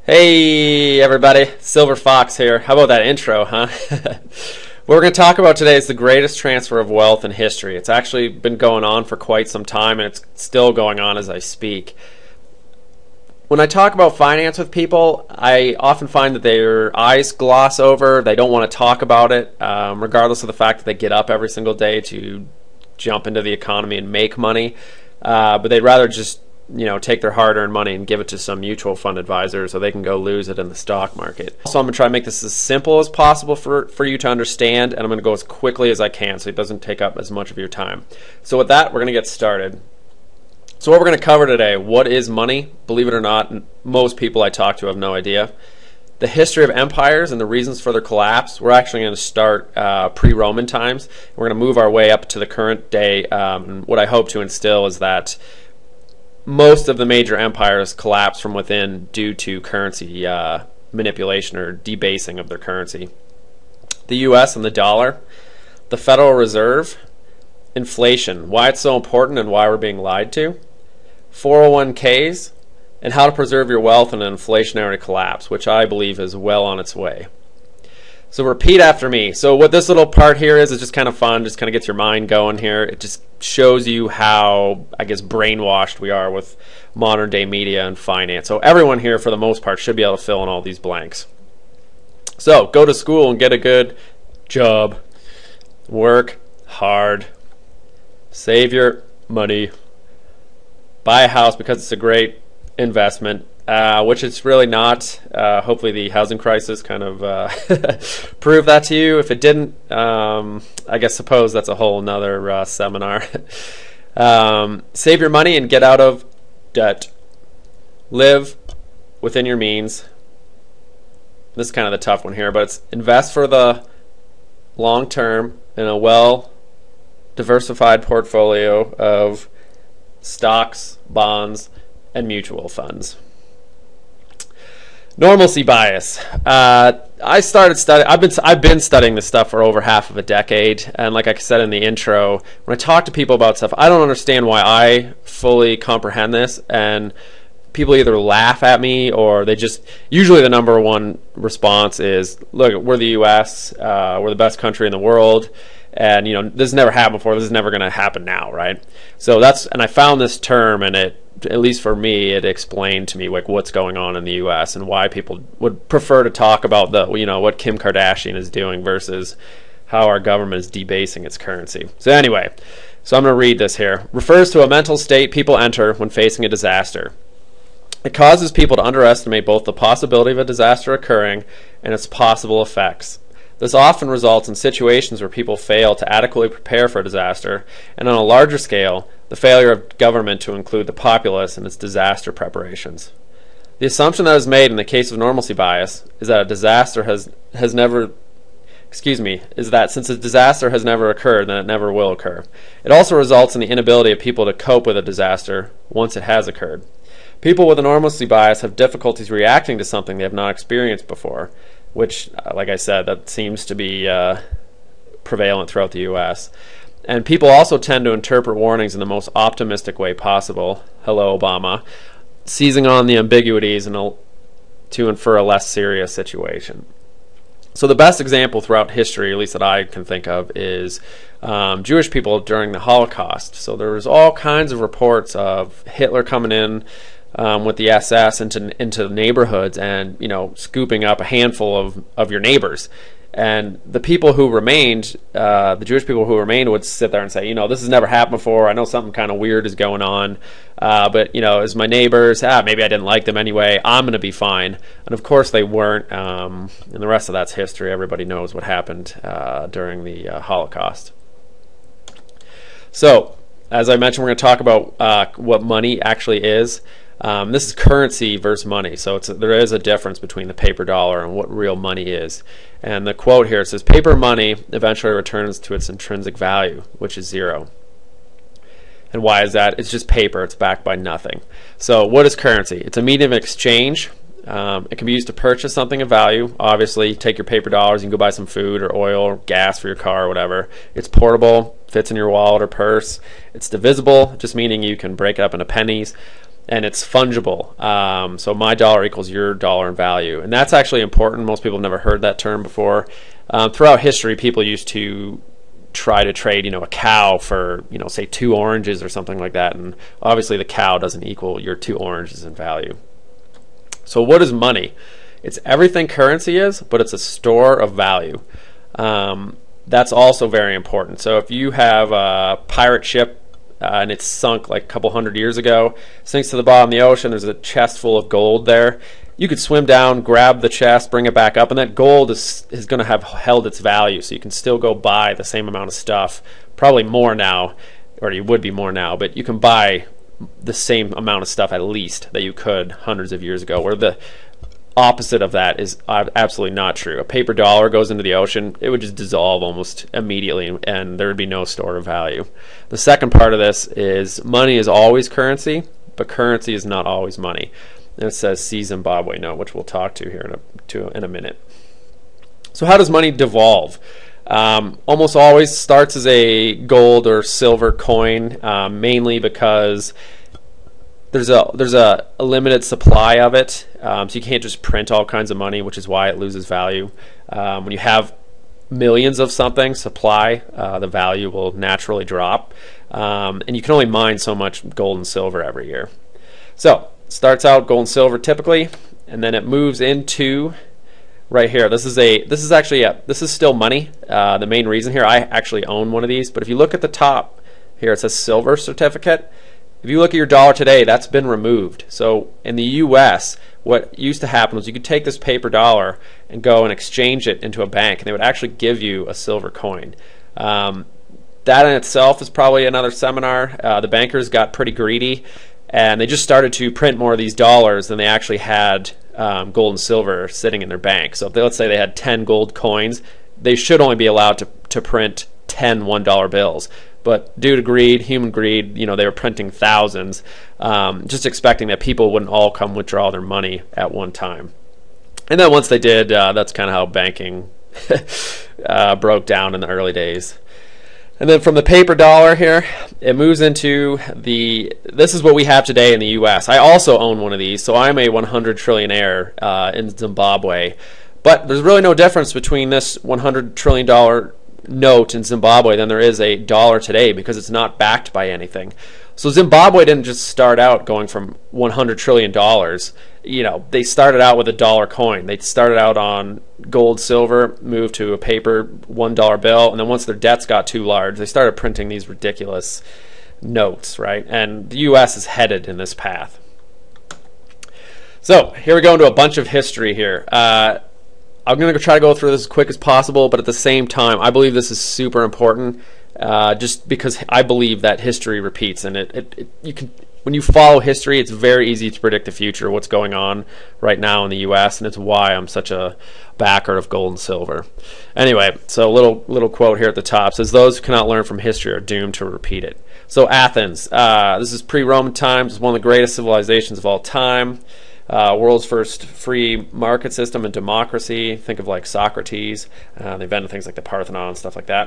Hey everybody, Silver Fox here. How about that intro, huh? What we're going to talk about today is the greatest transfer of wealth in history. It's actually been going on for quite some time, and it's still going on as I speak. When I talk about finance with people, I often find that their eyes gloss over. They don't want to talk about it, regardless of the fact that they get up every single day to jump into the economy and make money. But they'd rather just take their hard-earned money and give it to some mutual fund advisor so they can go lose it in the stock market. So I'm going to try to make this as simple as possible for you to understand, and I'm going to go as quickly as I can so it doesn't take up as much of your time. So with that, we're going to get started. So what we're going to cover today: what is money? Believe it or not, most people I talk to have no idea. The history of empires and the reasons for their collapse. We're actually going to start pre-Roman times. We're going to move our way up to the current day. What I hope to instill is that most of the major empires collapse from within due to currency manipulation or debasing of their currency. The U.S. and the dollar, the Federal Reserve, inflation, why it's so important and why we're being lied to, 401ks, and how to preserve your wealth in an inflationary collapse, which I believe is well on its way. So repeat after me. So what this little part here is just kind of fun, just kind of gets your mind going here. It just shows you how, I guess, brainwashed we are with modern day media and finance. So everyone here, for the most part, should be able to fill in all these blanks. So go to school and get a good job. Work hard. Save your money. Buy a house because it's a great investment. Which it's really not. Hopefully the housing crisis kind of proved that to you. If it didn't, I suppose that's a whole nother seminar. Save your money and get out of debt. Live within your means. This is kind of the tough one here, but it's invest for the long term in a well diversified portfolio of stocks, bonds, and mutual funds. Normalcy bias. I started studying. I've been studying this stuff for over half of a decade, and like I said in the intro, when I talk to people about stuff, I don't understand why I fully comprehend this, and people either laugh at me or they just. Usually, the number one response is, "Look, we're the U.S. We're the best country in the world." And this has never happened before. This is never going to happen now, right? So and I found this term, and it, at least for me, it explained to me like what's going on in the U.S. and why people would prefer to talk about what Kim Kardashian is doing versus how our government is debasing its currency. So anyway, I'm going to read this here. Refers to a mental state people enter when facing a disaster. It causes people to underestimate both the possibility of a disaster occurring and its possible effects. This often results in situations where people fail to adequately prepare for a disaster, and on a larger scale, the failure of government to include the populace in its disaster preparations. The assumption that is made in the case of normalcy bias is that is that since a disaster has never occurred, then it never will occur. It also results in the inability of people to cope with a disaster once it has occurred. People with a normalcy bias have difficulties reacting to something they have not experienced before, which, like I said, that seems to be prevalent throughout the U.S. And people also tend to interpret warnings in the most optimistic way possible. Hello, Obama. Seizing on the ambiguities to infer a less serious situation. So the best example throughout history, at least that I can think of, is Jewish people during the Holocaust. So there was all kinds of reports of Hitler coming in with the SS into neighborhoods and scooping up a handful of your neighbors, and the people who remained, the Jewish people who remained, would sit there and say, this has never happened before. I know something kind of weird is going on, but as my neighbors, maybe I didn't like them anyway. I'm going to be fine. And of course they weren't. And the rest of that's history. Everybody knows what happened during the Holocaust. So, as I mentioned, we're going to talk about what money actually is. This is currency versus money, so there is a difference between the paper dollar and what real money is. And the quote here, it says, paper money eventually returns to its intrinsic value, which is zero. And why is that? It's just paper. It's backed by nothing. So what is currency? It's a medium of exchange. It can be used to purchase something of value. Obviously, you take your paper dollars, you can go buy some food or oil or gas for your car or whatever. It's portable, fits in your wallet or purse. It's divisible, just meaning you can break it up into pennies. and it's fungible. So my dollar equals your dollar in value, and that's actually important. Most people have never heard that term before. Throughout history, people used to try to trade, a cow for, say 2 oranges or something like that, and obviously the cow doesn't equal your 2 oranges in value. So what is money? It's everything currency is, but it's a store of value. That's also very important. So if you have a pirate ship and it's sunk like a couple hundred years ago, sinks to the bottom of the ocean, there's a chest full of gold there. You could swim down, grab the chest, bring it back up, and that gold is going to have held its value. So you can still go buy the same amount of stuff, probably more now, or you would be more now, but you can buy the same amount of stuff at least that you could hundreds of years ago, where the opposite of that is absolutely not true. A paper dollar goes into the ocean, it would just dissolve almost immediately, and there would be no store of value. The second part of this is money is always currency, but currency is not always money. And it says see Zimbabwe note, which we'll talk to here in a minute. So how does money devolve? Almost always starts as a gold or silver coin, mainly because there's a limited supply of it, so you can't just print all kinds of money, which is why it loses value. When you have millions of something supply, the value will naturally drop, and you can only mine so much gold and silver every year. So starts out gold and silver typically, and then it moves into right here. This is still money. The main reason here, I actually own one of these, but if you look at the top here, it says silver certificate. If you look at your dollar today, that's been removed. So in the US, what used to happen was you could take this paper dollar and go and exchange it into a bank, and they would actually give you a silver coin. That in itself is probably another seminar. The bankers got pretty greedy, and they just started to print more of these dollars than they actually had gold and silver sitting in their bank. So if let's say they had 10 gold coins, they should only be allowed to print 10 $1 bills. But due to greed, human greed, they were printing thousands, just expecting that people wouldn't all come withdraw their money at one time. And then once they did, that's kind of how banking broke down in the early days. And then from the paper dollar here, it moves into this is what we have today in the US. I also own one of these, so I'm a 100 trillionaire in Zimbabwe. But there's really no difference between this $100 trillion note in Zimbabwe than there is a dollar today, because it's not backed by anything. So Zimbabwe didn't just start out going from $100 trillion. They started out with a dollar coin. They started out on gold, silver, moved to a paper $1 bill, and then once their debts got too large, they started printing these ridiculous notes, right? And the US is headed in this path. So here we go into a bunch of history here. I'm going to try to go through this as quick as possible, but at the same time, I believe this is super important, just because I believe that history repeats, and when you follow history, it's very easy to predict the future, what's going on right now in the U.S., and it's why I'm such a backer of gold and silver. Anyway, so a little quote here at the top says, "Those who cannot learn from history are doomed to repeat it." So Athens, this is pre-Roman times, it's one of the greatest civilizations of all time. World's first free market system and democracy. Think of like Socrates. They invented things like the Parthenon and stuff like that.